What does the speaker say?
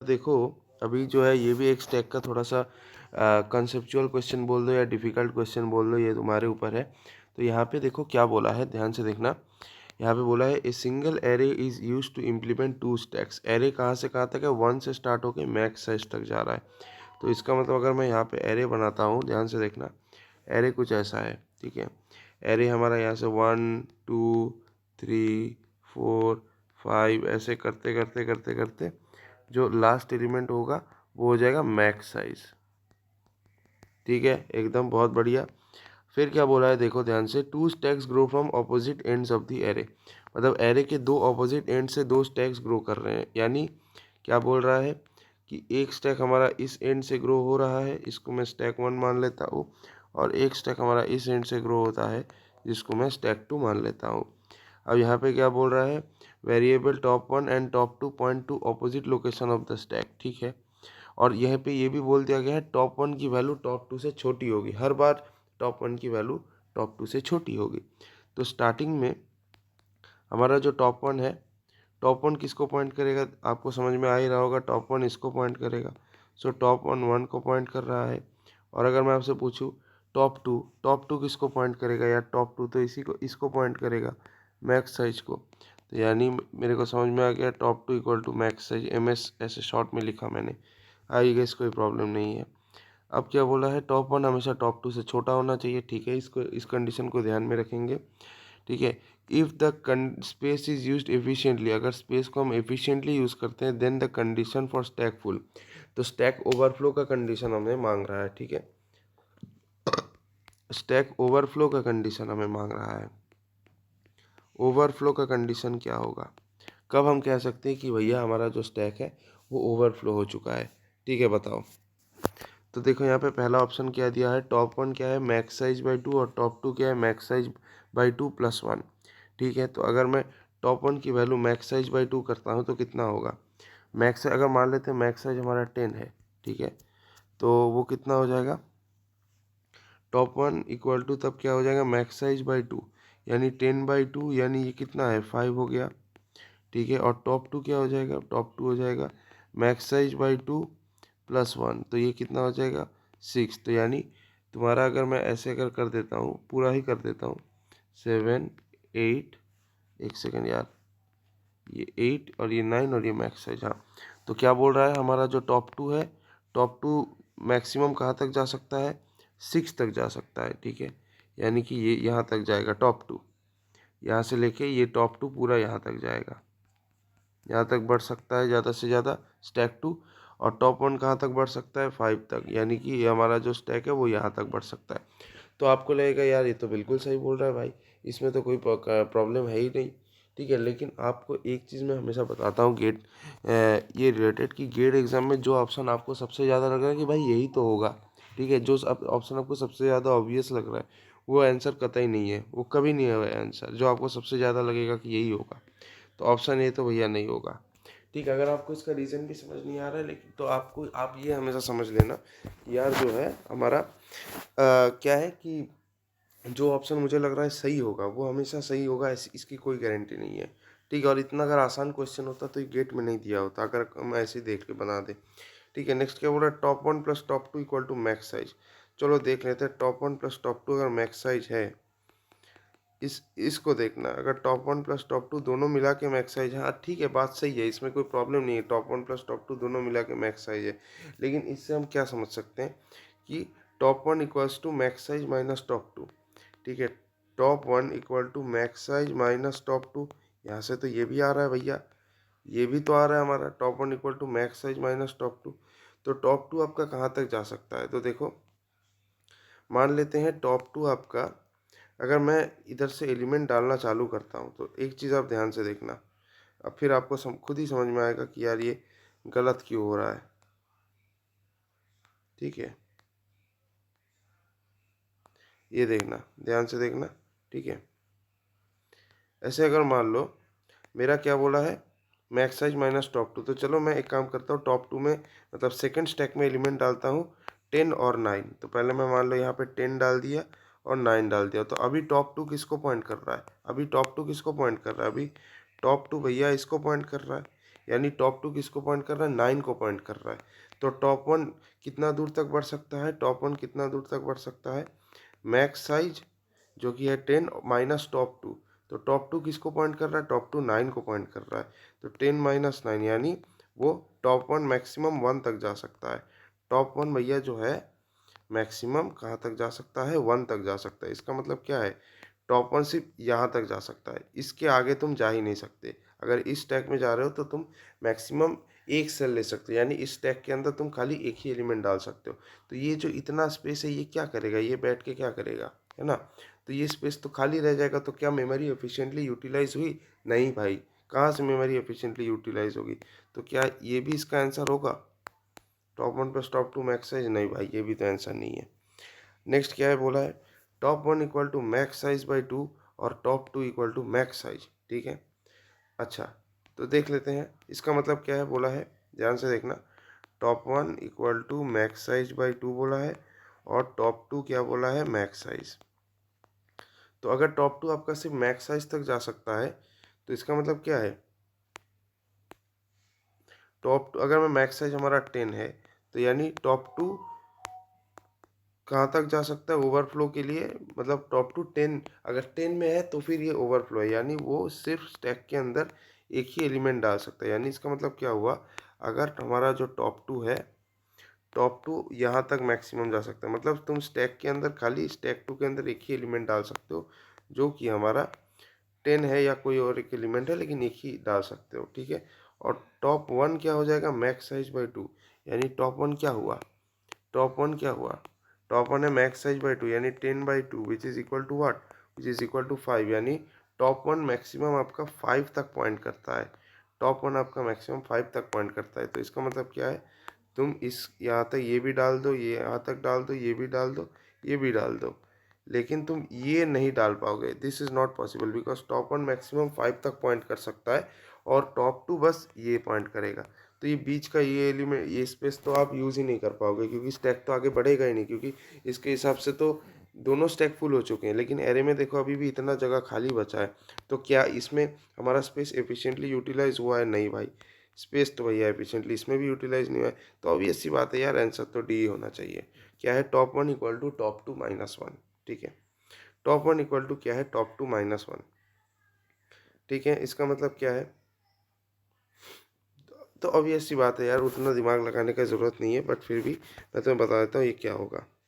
देखो अभी जो है ये भी एक स्टैक का थोड़ा सा कंसेप्चुअल क्वेश्चन बोल दो या डिफ़िकल्ट क्वेश्चन बोल दो, ये तुम्हारे ऊपर है। तो यहाँ पे देखो क्या बोला है, ध्यान से देखना। यहाँ पे बोला है a single array is use to implement two stacks. Array कहाँ से कहाँ तक है, 1 से स्टार्ट होकर मैक्स साइज तक जा रहा है। तो इसका मतलब अगर मैं यहाँ पे एरे बनाता हूँ, ध्यान से देखना, एरे कुछ ऐसा है, ठीक है। एरे हमारा यहाँ से 1 2 3 4 5 ऐसे करते करते करते करते जो लास्ट एलिमेंट होगा वो हो जाएगा मैक्स साइज, ठीक है, एकदम बहुत बढ़िया। फिर क्या बोला है देखो ध्यान से, two stacks grow from opposite ends of the array. मतलब एरे के दो ऑपोजिट एंड से दो स्टैक्स ग्रो कर रहे हैं। यानी क्या बोल रहा है कि एक स्टैक हमारा इस एंड से ग्रो हो रहा है, इसको मैं स्टैक 1 मान लेता हूँ, और एक स्टैक हमारा इस एंड से ग्रो होता है जिसको मैं स्टैक 2 मान लेता हूँ। अब यहाँ पे क्या बोल रहा है, variable top 1 and top 2 point two opposite location of the stack, ठीक है। और यहाँ पे ये भी बोल दिया गया है टॉप 1 की वैल्यू टॉप 2 से छोटी होगी, हर बार टॉप 1 की वैल्यू टॉप 2 से छोटी होगी। तो स्टार्टिंग में हमारा जो टॉप 1 है, टॉप 1 किसको पॉइंट करेगा, आपको समझ में आ ही रहा होगा, टॉप 1 इसको पॉइंट करेगा। सो टॉप 1 1 को पॉइंट कर रहा है। और अगर मैं आपसे पूछूं टॉप टू किसको पॉइंट करेगा, या टॉप 2 तो इसी को इसको पॉइंट करेगा, मैक्स साइज को। तो यानी मेरे को समझ में आ गया top 2 equal to max size, MS ऐसे शॉर्ट में लिखा मैंने, आई गेस कोई प्रॉब्लम नहीं है। अब क्या बोला है, टॉप 1 हमेशा टॉप 2 से छोटा होना चाहिए, ठीक है, इसको इस कंडीशन को ध्यान में रखेंगे, ठीक है। If the space is used efficiently, अगर स्पेस को हम एफिशिएंटली यूज़ करते हैं, then the condition for stack full, तो स्टैक ओवरफ्लो का कंडीशन हमें मांग रहा है, ठीक है। स्टैक ओवरफ्लो का कंडीशन हमें मांग रहा है। ओवरफ्लो का कंडीशन क्या होगा, कब हम कह सकते हैं कि भैया हमारा जो स्टैक है वो ओवरफ्लो हो चुका है, ठीक है, बताओ। तो देखो यहाँ पे पहला ऑप्शन क्या दिया है, टॉप 1 क्या है मैक्स साइज बाई 2, और टॉप 2 क्या है मैक्स साइज बाई 2 प्लस 1, ठीक है। तो अगर मैं टॉप 1 की वैल्यू मैक्स साइज बाई 2 करता हूँ तो कितना होगा, मैक्स अगर मान लेते हैं मैक्स साइज हमारा 10 है, ठीक है, तो वो कितना हो जाएगा, टॉप 1 इक्वल टू तब क्या हो जाएगा मैक्स साइज बाई 2, यानी 10/2, यानी ये कितना है 5 हो गया, ठीक है। और टॉप 2 क्या हो जाएगा, टॉप 2 हो जाएगा मैक्स साइज बाई 2 प्लस 1, तो ये कितना हो जाएगा 6। तो यानी तुम्हारा अगर मैं ऐसे अगर कर देता हूँ, पूरा ही कर देता हूँ, 7 8, एक सेकेंड यार, ये 8 और ये 9 और ये मैक्स साइज, हाँ। तो क्या बोल रहा है, हमारा जो टॉप 2 है, टॉप 2 मैक्सिमम कहाँ तक जा सकता है, 6 तक जा सकता है, ठीक है। यानी कि ये यहाँ तक जाएगा टॉप 2, यहाँ से लेके ये टॉप 2 पूरा यहाँ तक जाएगा, यहाँ तक बढ़ सकता है ज़्यादा से ज़्यादा स्टैक 2। और टॉप 1 कहाँ तक बढ़ सकता है, 5 तक, यानी कि ये हमारा जो स्टैक है वो यहाँ तक बढ़ सकता है। तो आपको लगेगा यार ये तो बिल्कुल सही बोल रहा है भाई, इसमें तो कोई प्रॉब्लम है ही नहीं, ठीक है। लेकिन आपको एक चीज़ मैं हमेशा बताता हूँ ये रिलेटेड, कि गेट एग्जाम में जो ऑप्शन आपको सबसे ज़्यादा लग रहा है कि भाई यही तो होगा, ठीक है, जो ऑप्शन आपको सबसे ज़्यादा ऑब्वियस लग रहा है वो आंसर कतई नहीं है, वो कभी नहीं है आंसर, जो आपको सबसे ज़्यादा लगेगा कि यही होगा, तो ऑप्शन ए तो भैया नहीं होगा, ठीक है। अगर आपको इसका रीज़न भी समझ नहीं आ रहा है, लेकिन तो आप ये हमेशा समझ लेना यार, जो है हमारा क्या है कि जो ऑप्शन मुझे लग रहा है सही होगा वो हमेशा सही होगा, इसकी कोई गारंटी नहीं है, ठीक है। और इतना अगर आसान क्वेश्चन होता तो ये गेट में नहीं दिया होता, अगर हम ऐसे ही देख के बना दे, ठीक है। नेक्स्ट क्या बोल रहा है, top 1 plus top 2 equal to max size. चलो देख लेते हैं, टॉप 1 प्लस टॉप 2 अगर मैक्स साइज है, इसको देखना, अगर टॉप 1 प्लस टॉप 2 दोनों मिला के मैक्स साइज है, हाँ ठीक है, बात सही है, इसमें कोई प्रॉब्लम नहीं है, टॉप 1 प्लस टॉप 2 दोनों मिला के मैक्स साइज है। लेकिन इससे हम क्या समझ सकते हैं कि top 1 equals to max size minus top 2, ठीक है। Top 1 equal to max size minus top 2, यहाँ से तो ये भी आ रहा है भैया, ये भी तो आ रहा है हमारा, top 1 equal to max size minus top 2। तो टॉप 2 आपका कहाँ तक जा सकता है, तो देखो मान लेते हैं टॉप 2 आपका, अगर मैं इधर से एलिमेंट डालना चालू करता हूँ तो एक चीज़ आप ध्यान से देखना, अब फिर आपको खुद ही समझ में आएगा कि यार ये गलत क्यों हो रहा है, ठीक है। ये देखना, ध्यान से देखना, ठीक है। ऐसे अगर मान लो मेरा क्या बोला है, मैक्स साइज माइनस टॉप 2, तो चलो मैं एक काम करता हूँ, टॉप 2 में मतलब सेकंड स्टैक में एलिमेंट डालता हूँ 10 और 9। तो पहले मैं मान लो यहाँ पे 10 डाल दिया और 9 डाल दिया, तो अभी टॉप 2 किसको पॉइंट कर रहा है, अभी टॉप 2 किसको पॉइंट कर रहा है, अभी टॉप 2 भैया इसको पॉइंट कर रहा है, यानी टॉप टू किसको पॉइंट कर रहा है, 9 को पॉइंट कर रहा है। तो टॉप वन कितना दूर तक बढ़ सकता है, टॉप वन कितना दूर तक बढ़ सकता है, मैक्स साइज जो कि है 10 माइनस टॉप टू। तो टॉप टू किसको पॉइंट कर रहा है, टॉप टू 9 को पॉइंट कर रहा है। तो 10 माइनस 9 यानी वो टॉप वन मैक्सिमम 1 तक जा सकता है। टॉप वन भैया जो है मैक्सिमम कहाँ तक जा सकता है, 1 तक जा सकता है। इसका मतलब क्या है, टॉप वन सिर्फ यहाँ तक जा सकता है, इसके आगे तुम जा ही नहीं सकते। अगर इस टैग में जा रहे हो तो तुम मैक्सिमम एक सेल ले सकते हो, यानी इस टैग के अंदर तुम खाली एक ही एलिमेंट डाल सकते हो। तो ये जो इतना स्पेस है ये क्या करेगा, ये बैठ के क्या करेगा, है ना। तो ये स्पेस तो खाली रह जाएगा। तो क्या मेमोरी एफिशिएंटली यूटिलाइज हुई, नहीं भाई, कहाँ से मेमोरी एफिशिएंटली यूटिलाइज होगी। तो क्या ये भी इसका आंसर होगा, top one plus top two max size, नहीं भाई ये भी तो आंसर नहीं है। नेक्स्ट क्या है बोला है, top one equal to max size by two और top two equal to max size, ठीक है। अच्छा, तो देख लेते हैं इसका मतलब क्या है बोला है, ध्यान से देखना। Top one equal to max size by two बोला है और टॉप टू क्या बोला है, मैक्स साइज। तो अगर टॉप टू आपका सिर्फ मैक्स साइज तक जा सकता है तो इसका मतलब क्या है, टॉप टू अगर मैं मैक्स साइज हमारा 10 है तो यानी टॉप टू कहाँ तक जा सकता है ओवरफ्लो के लिए, मतलब टॉप टू 10, अगर 10 में है तो फिर ये ओवरफ्लो है, यानी वो सिर्फ स्टैक के अंदर एक ही एलिमेंट डाल सकता है। यानी इसका मतलब क्या हुआ, अगर हमारा जो टॉप टू है, टॉप टू यहाँ तक मैक्सिमम जा सकता है, मतलब तुम स्टैक के अंदर खाली स्टैक टू के अंदर एक ही एलिमेंट डाल सकते हो जो कि हमारा 10 है या कोई और एक एलिमेंट है, लेकिन एक ही डाल सकते हो, ठीक है। और टॉप वन क्या हो जाएगा, मैक्स साइज बाई टू, यानी टॉप वन क्या हुआ, टॉप वन क्या हुआ, टॉप वन है मैक्स साइज बाई टू यानी 10/2 which is equal to what, which is equal to 5, यानी टॉप वन मैक्सिमम आपका 5 तक पॉइंट करता है। टॉप वन आपका मैक्सिमम 5 तक पॉइंट करता है। तो इसका मतलब क्या है, तुम इस यहाँ तक ये भी डाल दो, ये यहाँ तक डाल दो, ये भी डाल दो, ये भी डाल दो, लेकिन तुम ये नहीं डाल पाओगे। This is not possible because top one maximum 5 तक पॉइंट कर सकता है और टॉप टू बस ये पॉइंट करेगा। तो ये बीच का ये एलिमेंट, ये स्पेस तो आप यूज़ ही नहीं कर पाओगे क्योंकि स्टैक तो आगे बढ़ेगा ही नहीं, क्योंकि इसके हिसाब से तो दोनों स्टैक फुल हो चुके हैं। लेकिन एरे में देखो अभी भी इतना जगह खाली बचा है, तो क्या इसमें हमारा स्पेस एफिशिएंटली यूटिलाइज हुआ है, नहीं भाई, स्पेस तो भैया एफिशिएंटली इसमें भी यूटिलाइज नहीं हुआ है। तो ऑब्वियस सी बात है यार, आंसर तो डी होना चाहिए। क्या है, top one equal to top two minus one, ठीक है। टॉप वन इक्वल टू क्या है, टॉप टू माइनस वन, ठीक है। इसका मतलब क्या है, तो ऑब्वियस सी बात है यार, उतना दिमाग लगाने का ज़रूरत नहीं है, बट फिर भी मैं तुम्हें बता देता हूँ ये क्या होगा।